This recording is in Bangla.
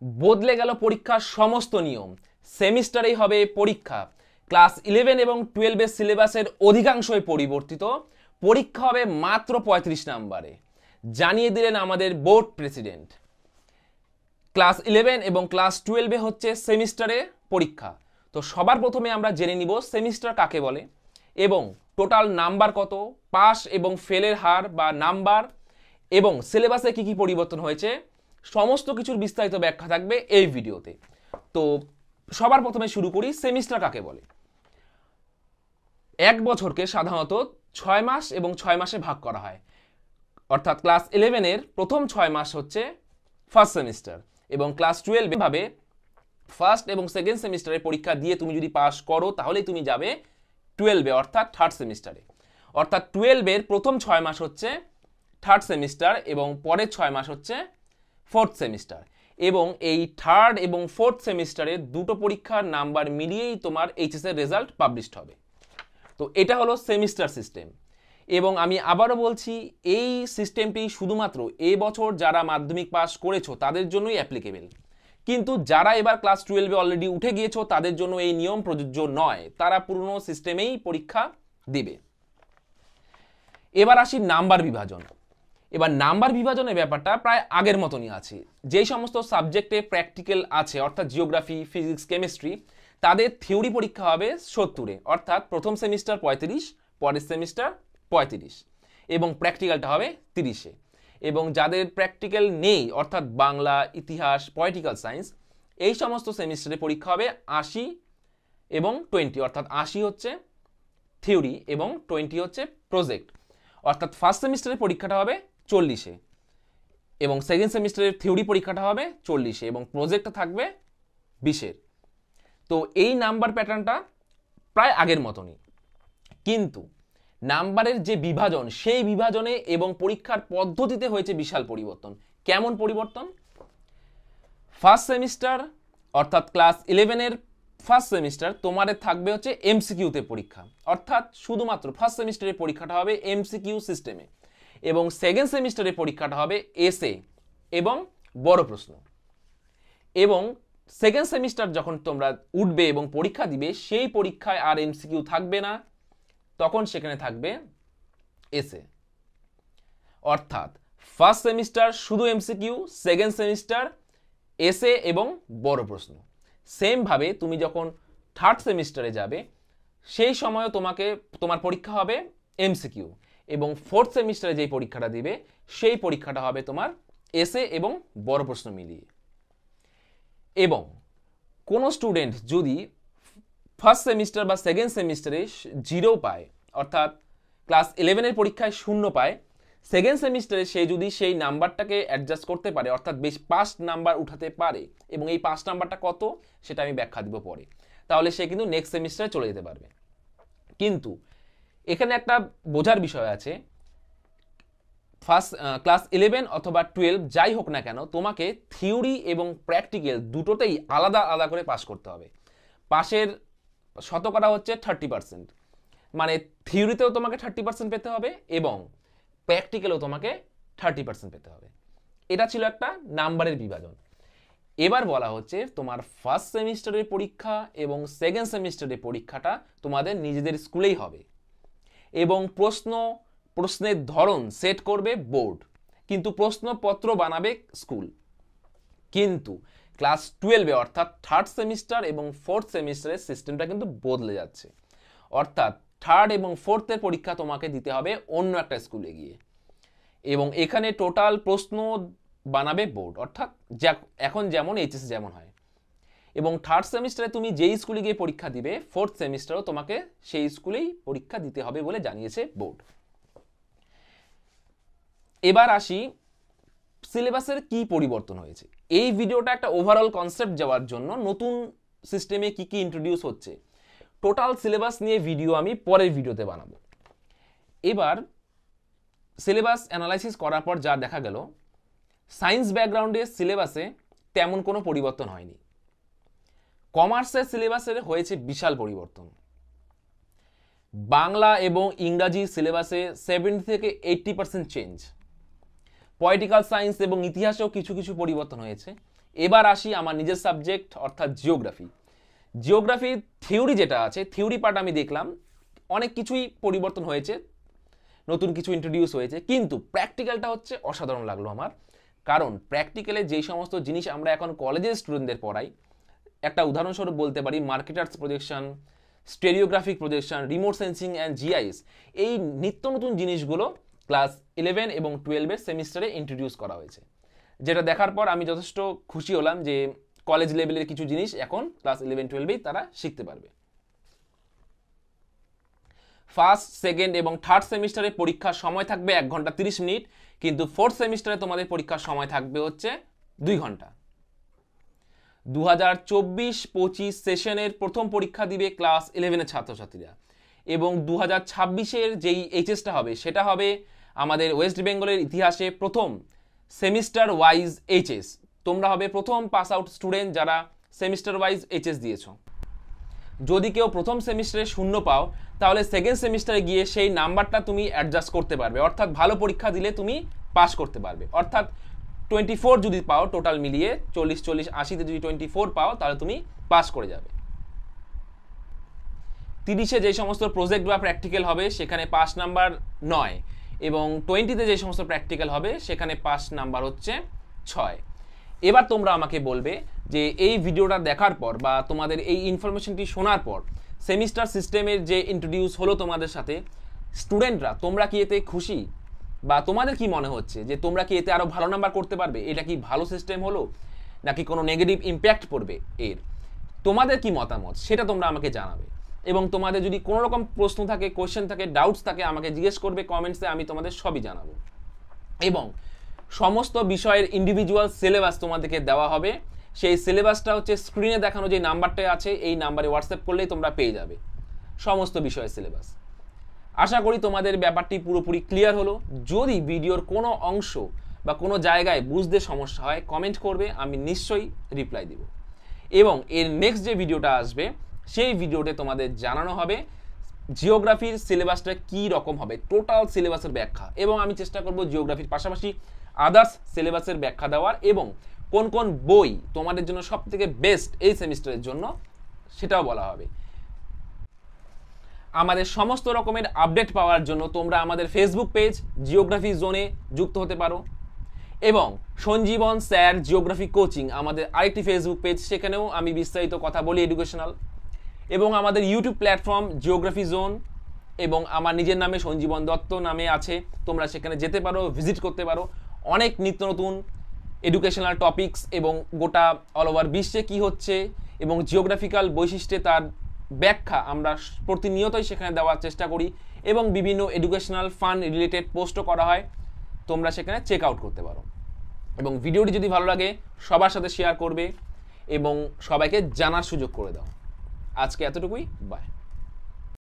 বদলে গেল পরীক্ষার সমস্ত নিয়ম, সেমিস্টারেই হবে পরীক্ষা, ক্লাস 11 এবং 12 এর সিলেবাসের অধিকাংশই পরিবর্তিত, পরীক্ষা হবে মাত্র 35 নম্বরে, জানিয়ে দিলেন আমাদের বোর্ড প্রেসিডেন্ট। ক্লাস 11 এবং ক্লাস 12 হচ্ছে সেমিস্টারে পরীক্ষা। তো সবার প্রথমে আমরা জেনে নিব সেমিস্টার কাকে বলে এবং টোটাল নাম্বার কত, পাস এবং ফেলের হার বা নাম্বার এবং সিলেবাসে কি কি পরিবর্তন হয়েছে, সমস্ত কিছুর বিস্তারিত ব্যাখ্যা থাকবে এই ভিডিওতে। তো সবার প্রথমে শুরু করি, সেমিস্টার কাকে বলে। এক বছরকে সাধারণত 6 মাস এবং 6 মাসে ভাগ করা হয়, অর্থাৎ ক্লাস 11 এর প্রথম 6 মাস হচ্ছে ফার্স্ট সেমিস্টার এবং ক্লাস 12 ভাবে ফার্স্ট এবং সেকেন্ড সেমিস্টারে পরীক্ষা দিয়ে তুমি যদি পাস করো তাহলেই তুমি যাবে 12 অর্থাৎ থার্ড সেমিস্টারে। অর্থাৎ 12 এর প্রথম 6 মাস হচ্ছে থার্ড সেমিস্টার এবং পরের 6 মাস হচ্ছে ফোর্থ সেমিস্টার, এবং এই থার্ড এবং ফোর্থ সেমিস্টারের দুটো পরীক্ষার নাম্বার মিলিয়েই তোমার এইচএস এর রেজাল্ট পাবলিশড হবে। তো এটা হলো সেমিস্টার সিস্টেম, এবং আমি আবারও বলছি এই সিস্টেমটি শুধুমাত্র এই বছর যারা মাধ্যমিক পাস করেছো তাদের জন্যই অ্যাপ্লিকেবল, কিন্তু যারা এবার ক্লাস 12 অলরেডি উঠে গিয়েছো তাদের জন্য এই নিয়ম প্রযোজ্য নয়, তারা পুরনো সিস্টেমেই পরীক্ষা দিবে। এবার আসি নাম্বার বিভাজন। এবার নাম্বার বিভাজনের ব্যাপারটা প্রায় আগের মতনই আছে। যেই সমস্ত সাবজেক্টে প্র্যাকটিক্যাল আছে অর্থাৎ জিওগ্রাফি, ফিজিক্স, কেমিস্ট্রি, তাদের থিওরি পরীক্ষা হবে 70-এ, অর্থাৎ প্রথম সেমিস্টার 35, পরের সেমিস্টার 35 এবং প্র্যাকটিক্যালটা হবে 30-এ। এবং যাদের প্র্যাকটিক্যাল নেই অর্থাৎ বাংলা, ইতিহাস, পলিটিক্যাল সায়েন্স, এই সমস্ত সেমিস্টারে পরীক্ষা হবে 80 এবং 20, অর্থাৎ 80 হচ্ছে থিওরি এবং 20 হচ্ছে প্রজেক্ট। অর্থাৎ ফার্স্ট সেমিস্টারের পরীক্ষাটা হবে 40-এ এবং সেকেন্ড সেমিস্টারের থিওরি পরীক্ষাটা হবে 40-এ এবং প্রজেক্টটা থাকবে 20-এর। তো এই নাম্বার প্যাটার্নটা প্রায় আগের মতনই, কিন্তু নাম্বারের যে বিভাজন সেই বিভাজনে এবং পরীক্ষার পদ্ধতিতে হয়েছে বিশাল পরিবর্তন। কেমন পরিবর্তন? ফার্স্ট সেমিস্টার অর্থাৎ ক্লাস 11 এর ফার্স্ট সেমিস্টার তোমাদের থাকবে হচ্ছে এমসিকিউতে পরীক্ষা, অর্থাৎ শুধুমাত্র ফার্স্ট সেমিস্টারের পরীক্ষাটা হবে এমসিকিউ সিস্টেমে এবং সেকেন্ড সেমিস্টারের পরীক্ষাটা হবে এসএ এবং বড় প্রশ্ন। এবং সেকেন্ড সেমিস্টার যখন তোমরা উঠবে এবং পরীক্ষা দিবে সেই পরীক্ষায় আর এমসিকিউ থাকবে না, তখন সেখানে থাকবে এসএ। অর্থাৎ ফার্স্ট সেমিস্টার শুধু এমসিকিউ, সেকেন্ড সেমিস্টার এসএ এবং বড় প্রশ্ন। সেম ভাবে তুমি যখন থার্ড সেমিস্টারে যাবে সেই সময় তোমার পরীক্ষা হবে এমসিকিউ এবং ফোর্থ সেমিস্টারে যেই পরীক্ষাটা দিবে সেই পরীক্ষাটা হবে তোমার এসএ এবং বড় প্রশ্ন মিলিয়ে। এবং কোনো স্টুডেন্ট যদি ফার্স্ট সেমিস্টার বা সেকেন্ড সেমিস্টারে 0 পায়, অর্থাৎ ক্লাস 11 এর পরীক্ষায় 0 পায়, সেকেন্ড সেমিস্টারে সে যদি সেই নাম্বারটাকে অ্যাডজাস্ট করতে পারে অর্থাৎ বেশ 5 নাম্বার উঠাতে পারে, এবং এই 5 নাম্বারটা কত সেটা আমি ব্যাখ্যা দিব পরে, তাহলে সে কিন্তু নেক্সট সেমিস্টারে চলে যেতে পারবে। কিন্তু এখানে একটা বোঝার বিষয় আছে, ফার্স্ট ক্লাস 11 অথবা 12 যাই হোক না কেন তোমাকে থিওরি এবং প্র্যাকটিক্যাল দুটোতেই আলাদা আলাদা করে পাস করতে হবে। পাশের শতকরা হচ্ছে 30%, মানে থিওরিতেও তোমাকে 30% পেতে হবে এবং প্র্যাকটিক্যালও তোমাকে 30% পেতে হবে। এটা ছিল একটা নাম্বারের বিভাজন। এবার বলা হচ্ছে তোমার ফার্স্ট সেমিস্টারের পরীক্ষা এবং সেকেন্ড সেমিস্টারের পরীক্ষাটা তোমাদের নিজেদের স্কুলেই হবে এবং প্রশ্নের ধরন সেট করবে বোর্ড, কিন্তু প্রশ্নপত্র বানাবে স্কুল। কিন্তু ক্লাস 12 অর্থাৎ থার্ড সেমিস্টার এবং ফোর্থ সেমিস্টারের সিস্টেমটা কিন্তু বদলে যাচ্ছে, অর্থাৎ থার্ড এবং ফোর্থের পরীক্ষা তোমাকে দিতে হবে অন্য একটা স্কুলে গিয়ে, এবং এখানে টোটাল প্রশ্ন বানাবে বোর্ড, অর্থাৎ এখন যেমন এইচএস যেমন হয়। এবং থার্ড সেমিস্টারে তুমি যেই স্কুলে গিয়ে পরীক্ষা দিবে ফোর্থ সেমিস্টারও তোমাকে সেই স্কুলেই পরীক্ষা দিতে হবে বলে জানিয়েছে বোর্ড। এবার আসি সিলেবাসের কি পরিবর্তন হয়েছে। এই ভিডিওটা একটা ওভারঅল কনসেপ্ট যাওয়ার জন্য নতুন সিস্টেমে কি কি ইন্ট্রোডিউস হচ্ছে, টোটাল সিলেবাস নিয়ে ভিডিও আমি পরের ভিডিওতে বানাবো। এবার সিলেবাস অ্যানালাইসিস করার পর যা দেখা গেল, সায়েন্স ব্যাকগ্রাউন্ডের সিলেবাসে তেমন কোনো পরিবর্তন হয়নি। কমার্সের সিলেবাসের হয়েছে বিশাল পরিবর্তন। বাংলা এবং ইংরাজি সিলেবাসে 70 থেকে 80% চেঞ্জ। পলিটিক্যাল সায়েন্স এবং ইতিহাসেও কিছু কিছু পরিবর্তন হয়েছে। এবার আসি আমার নিজের সাবজেক্ট অর্থাৎ জিওগ্রাফি। জিওগ্রাফির থিওরি যেটা আছে, থিওরি পার্ট আমি দেখলাম অনেক কিছুই পরিবর্তন হয়েছে, নতুন কিছু ইন্ট্রোডিউস হয়েছে, কিন্তু প্র্যাকটিক্যালটা হচ্ছে অসাধারণ লাগলো আমার। কারণ প্র্যাকটিক্যালে যেই সমস্ত জিনিস আমরা এখন কলেজের স্টুডেন্টদের পড়াই, একটা উদাহরণস্বরূপ বলতে পারি Mercator's projection, stereographic projection, remote sensing and GIS, এই নিত্য নতুন জিনিসগুলো ক্লাস 11 এবং 12-এর সেমিস্টারে ইন্ট্রোডিউস করা হয়েছে, যেটা দেখার পর আমি যথেষ্ট খুশি হলাম যে কলেজ লেভেলের কিছু জিনিস এখন ক্লাস 11-12-এই তারা শিখতে পারবে। ফার্স্ট, সেকেন্ড এবং থার্ড সেমিস্টারে পরীক্ষার সময় থাকবে 1 ঘন্টা 30 মিনিট, কিন্তু ফোর্থ সেমিস্টারে তোমাদের পরীক্ষার সময় থাকবে হচ্ছে 2 ঘন্টা। 2024-25 সেশনের প্রথম পরীক্ষা দিবে ক্লাস 11-এর ছাত্রছাত্রীরা, এবং 2026-এর যেই এইচএসটা হবে সেটা হবে আমাদের ওয়েস্ট বেঙ্গলের ইতিহাসে প্রথম সেমিস্টার ওয়াইজ এইচএস। তোমরা হবে প্রথম পাস আউট স্টুডেন্ট যারা সেমিস্টার ওয়াইজ এইচএস দিয়েছ। যদি কেউ প্রথম সেমিস্টারে 0 পাও, তাহলে সেকেন্ড সেমিস্টারে গিয়ে সেই নাম্বারটা তুমি অ্যাডজাস্ট করতে পারবে, অর্থাৎ ভালো পরীক্ষা দিলে তুমি পাস করতে পারবে। অর্থাৎ 24 যদি পাও টোটাল মিলিয়ে, 40-40-80-তে যদি 24 পাও তাহলে তুমি পাস করে যাবে। 30-এ যে সমস্ত প্রজেক্ট বা প্র্যাকটিক্যাল হবে সেখানে পাস নাম্বার 9, এবং 20-তে যে সমস্ত প্র্যাকটিক্যাল হবে সেখানে পাস নাম্বার হচ্ছে 6। এবার তোমরা আমাকে বলবে যে এই ভিডিওটা দেখার পর বা তোমাদের এই ইনফরমেশনটি শোনার পর সেমিস্টার সিস্টেমের যে ইন্ট্রোডিউস হলো তোমাদের সাথে, স্টুডেন্টরা তোমরা কি এতে খুশি, বা তোমাদের কি মনে হচ্ছে যে তোমরা কি এতে আরও ভালো নাম্বার করতে পারবে? এটা কি ভালো সিস্টেম হলো নাকি কোনো নেগেটিভ ইম্প্যাক্ট পড়বে এর? তোমাদের কি মতামত সেটা তোমরা আমাকে জানাবে, এবং তোমাদের যদি কোনো রকম প্রশ্ন থাকে, কোয়েশ্চেন থাকে, ডাউটস থাকে আমাকে জিজ্ঞেস করবে কমেন্টসে, আমি তোমাদের সবই জানাবো। এবং সমস্ত বিষয়ের ইন্ডিভিজুয়াল সিলেবাস তোমাদেরকে দেওয়া হবে। সেই সিলেবাসটা হচ্ছে স্ক্রিনে দেখানো যে নাম্বারটা আছে এই নাম্বারে হোয়াটসঅ্যাপ করলেই তোমরা পেয়ে যাবে সমস্ত বিষয়ের সিলেবাস। আশা করি তোমাদের ব্যাপারটি পুরোপুরি ক্লিয়ার হলো। যদি ভিডিওর কোনো অংশ বা কোনো জায়গায় বুঝতে সমস্যা হয় কমেন্ট করবে, আমি নিশ্চয়ই রিপ্লাই দিব। এবং এর নেক্সট যে ভিডিওটা আসবে সেই ভিডিওতে তোমাদের জানানো হবে জিওগ্রাফির সিলেবাসটা কী রকম হবে, টোটাল সিলেবাসের ব্যাখ্যা, এবং আমি চেষ্টা করব জিওগ্রাফির পাশাপাশি আদার্স সিলেবাসের ব্যাখ্যা দেওয়ার, এবং কোন কোন বই তোমাদের জন্য সব থেকে বেস্ট এই সেমিস্টারের জন্য সেটাও বলা হবে। আমাদের সমস্ত রকমের আপডেট পাওয়ার জন্য তোমরা আমাদের ফেসবুক পেজ জিওগ্রাফি জোনে যুক্ত হতে পারো, এবং সঞ্জীবন স্যার জিওগ্রাফি কোচিং আমাদের আরেকটি ফেসবুক পেজ, সেখানেও আমি বিস্তারিত কথা বলি এডুকেশনাল, এবং আমাদের ইউটিউব প্ল্যাটফর্ম জিওগ্রাফি জোন, এবং আমার নিজের নামে সঞ্জীবন দত্ত নামে আছে, তোমরা সেখানে যেতে পারো, ভিজিট করতে পারো। অনেক নিত্য নতুন এডুকেশনাল টপিকস এবং গোটা অল ওভার বিশ্বে কী হচ্ছে এবং জিওগ্রাফিক্যাল বৈশিষ্ট্যে তার ব্যাখ্যা আমরা প্রতিনিয়তই সেখানে দেওয়ার চেষ্টা করি, এবং বিভিন্ন এডুকেশনাল ফান রিলেটেড পোস্টও করা হয়, তোমরা সেখানে চেক আউট করতে পারো। এবং ভিডিওটি যদি ভালো লাগে সবার সাথে শেয়ার করবে এবং সবাইকে জানার সুযোগ করে দাও। আজকে এতটুকুই, বাই।